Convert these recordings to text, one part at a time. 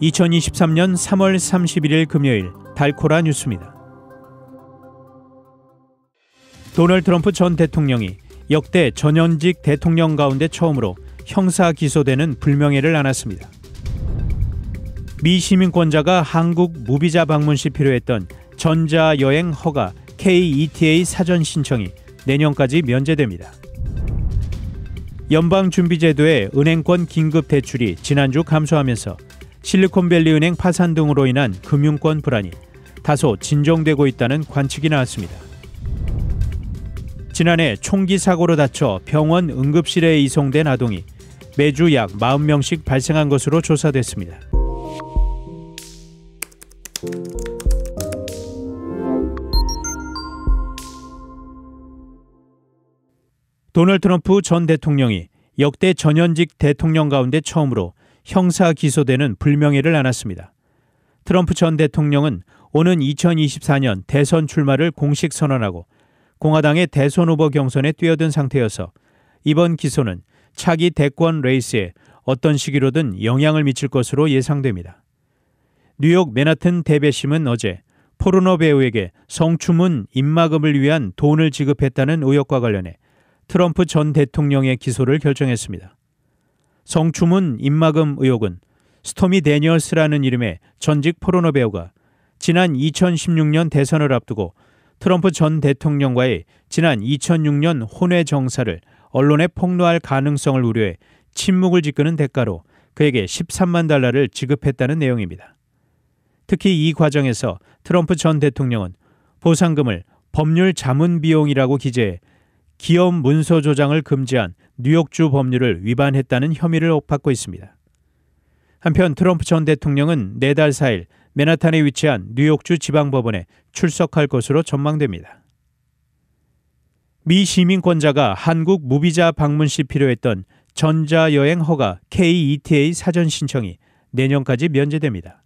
2023년 3월 31일 금요일 달코라 뉴스입니다. 도널드 트럼프 전 대통령이 역대 전현직 대통령 가운데 처음으로 형사 기소되는 불명예를 안았습니다. 미 시민권자가 한국 무비자 방문 시 필요했던 전자여행 허가 KETA 사전 신청이 내년까지 면제됩니다. 연방준비제도의 은행권 긴급 대출이 지난주 감소하면서 실리콘밸리 은행 파산 등으로 인한 금융권 불안이 다소 진정되고 있다는 관측이 나왔습니다. 지난해 총기 사고로 다쳐 병원 응급실에 이송된 아동이 매주 약 40명씩 발생한 것으로 조사됐습니다. 도널드 트럼프 전 대통령이 역대 전현직 대통령 가운데 처음으로 형사 기소되는 불명예를 안았습니다. 트럼프 전 대통령은 오는 2024년 대선 출마를 공식 선언하고 공화당의 대선 후보 경선에 뛰어든 상태여서 이번 기소는 차기 대권 레이스에 어떤 시기로든 영향을 미칠 것으로 예상됩니다. 뉴욕 맨하튼 대배심은 어제 포르노 배우에게 성추문 입막음을 위한 돈을 지급했다는 의혹과 관련해 트럼프 전 대통령의 기소를 결정했습니다. 성추문 입막음 의혹은 스토미 데니얼스라는 이름의 전직 포르노 배우가 지난 2016년 대선을 앞두고 트럼프 전 대통령과의 지난 2006년 혼외 정사를 언론에 폭로할 가능성을 우려해 침묵을 지키는 대가로 그에게 13만 달러를 지급했다는 내용입니다. 특히 이 과정에서 트럼프 전 대통령은 보상금을 법률 자문 비용이라고 기재해 기업 문서 조장을 금지한 뉴욕주 법률을 위반했다는 혐의를 받고 있습니다. 한편 트럼프 전 대통령은 내달 4일 맨하탄에 위치한 뉴욕주 지방법원에 출석할 것으로 전망됩니다. 미 시민권자가 한국 무비자 방문 시 필요했던 전자여행 허가 KETA 사전 신청이 내년까지 면제됩니다.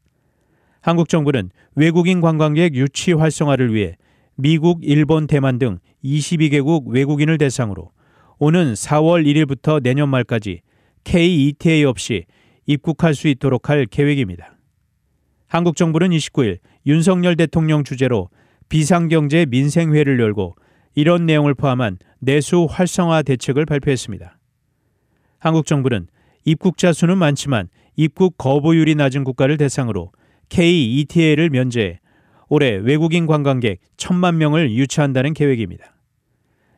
한국 정부는 외국인 관광객 유치 활성화를 위해 미국, 일본, 대만 등 22개국 외국인을 대상으로 오는 4월 1일부터 내년 말까지 KETA 없이 입국할 수 있도록 할 계획입니다. 한국 정부는 29일 윤석열 대통령 주재로 비상경제 민생회를 열고 이런 내용을 포함한 내수 활성화 대책을 발표했습니다. 한국 정부는 입국자 수는 많지만 입국 거부율이 낮은 국가를 대상으로 KETA를 면제해 올해 외국인 관광객 1,000만 명을 유치한다는 계획입니다.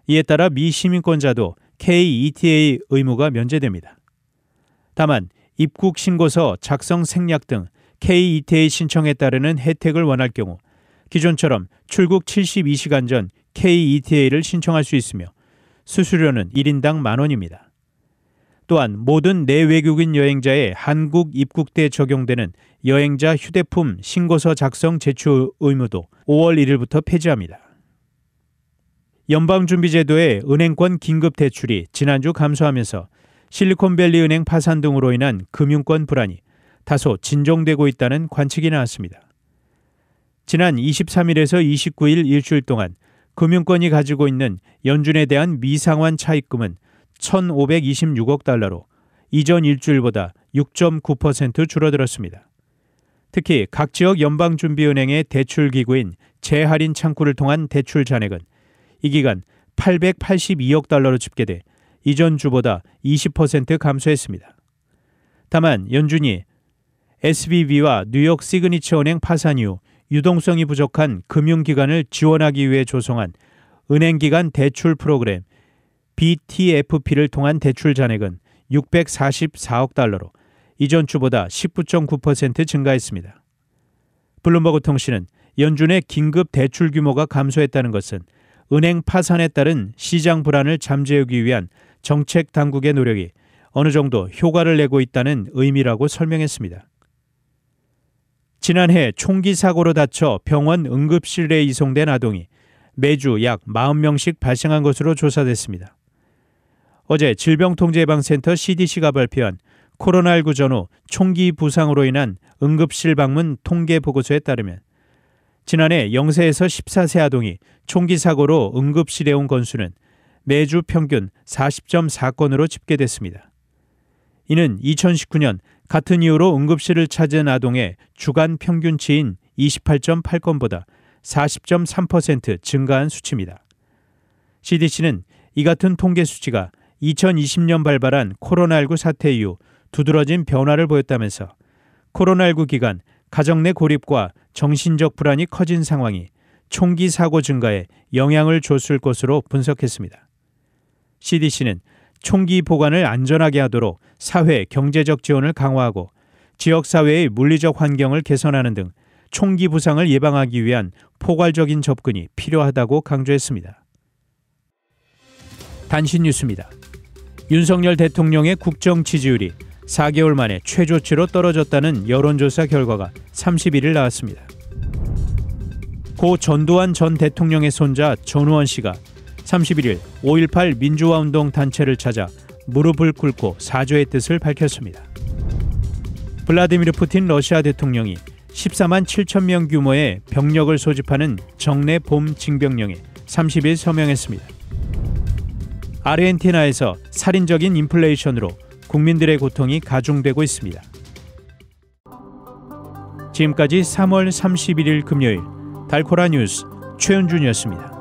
이에 따라 미 시민권자도 KETA 의무가 면제됩니다. 다만 입국 신고서 작성 생략 등 KETA 신청에 따르는 혜택을 원할 경우 기존처럼 출국 72시간 전 KETA를 신청할 수 있으며 수수료는 1인당 10,000원입니다. 또한 모든 내외국인 여행자의 한국 입국 때 적용되는 여행자 휴대폰 신고서 작성 제출 의무도 5월 1일부터 폐지합니다. 연방준비제도의 은행권 긴급대출이 지난주 감소하면서 실리콘밸리 은행 파산 등으로 인한 금융권 불안이 다소 진정되고 있다는 관측이 나왔습니다. 지난 23일에서 29일 일주일 동안 금융권이 가지고 있는 연준에 대한 미상환 차입금은 1,526억 달러로 이전 일주일보다 6.9% 줄어들었습니다. 특히 각 지역 연방준비은행의 대출기구인 재할인 창구를 통한 대출 잔액은 이 기간 882억 달러로 집계돼 이전 주보다 20% 감소했습니다. 다만 연준이 SVB와 뉴욕 시그니처 은행 파산 이후 유동성이 부족한 금융기관을 지원하기 위해 조성한 은행기관 대출 프로그램 BTFP를 통한 대출 잔액은 644억 달러로 이전 주보다 19.9% 증가했습니다. 블룸버그 통신은 연준의 긴급 대출 규모가 감소했다는 것은 은행 파산에 따른 시장 불안을 잠재우기 위한 정책 당국의 노력이 어느 정도 효과를 내고 있다는 의미라고 설명했습니다. 지난해 총기 사고로 다쳐 병원 응급실에 이송된 아동이 매주 약 40명씩 발생한 것으로 조사됐습니다. 어제 질병통제예방센터 CDC가 발표한 코로나19 전후 총기 부상으로 인한 응급실 방문 통계 보고서에 따르면 지난해 0세에서 14세 아동이 총기 사고로 응급실에 온 건수는 매주 평균 40.4건으로 집계됐습니다. 이는 2019년 같은 이유로 응급실을 찾은 아동의 주간 평균치인 28.8건보다 40.3% 증가한 수치입니다. CDC는 이 같은 통계 수치가 2020년 발발한 코로나19 사태 이후 두드러진 변화를 보였다면서 코로나19 기간 가정 내 고립과 정신적 불안이 커진 상황이 총기 사고 증가에 영향을 줬을 것으로 분석했습니다. CDC는 총기 보관을 안전하게 하도록 사회, 경제적 지원을 강화하고 지역사회의 물리적 환경을 개선하는 등 총기 부상을 예방하기 위한 포괄적인 접근이 필요하다고 강조했습니다. 단신 뉴스입니다. 윤석열 대통령의 국정 지지율이 4개월 만에 최저치로 떨어졌다는 여론조사 결과가 31일 나왔습니다. 고 전두환 전 대통령의 손자 전우원 씨가 31일 5.18 민주화운동 단체를 찾아 무릎을 꿇고 사죄의 뜻을 밝혔습니다. 블라디미르 푸틴 러시아 대통령이 14만 7천 명 규모의 병력을 소집하는 정례 봄 징병령에 30일 서명했습니다. 아르헨티나에서 살인적인 인플레이션으로 국민들의 고통이 가중되고 있습니다. 지금까지 3월 31일 금요일 달코라 뉴스 최은준이었습니다.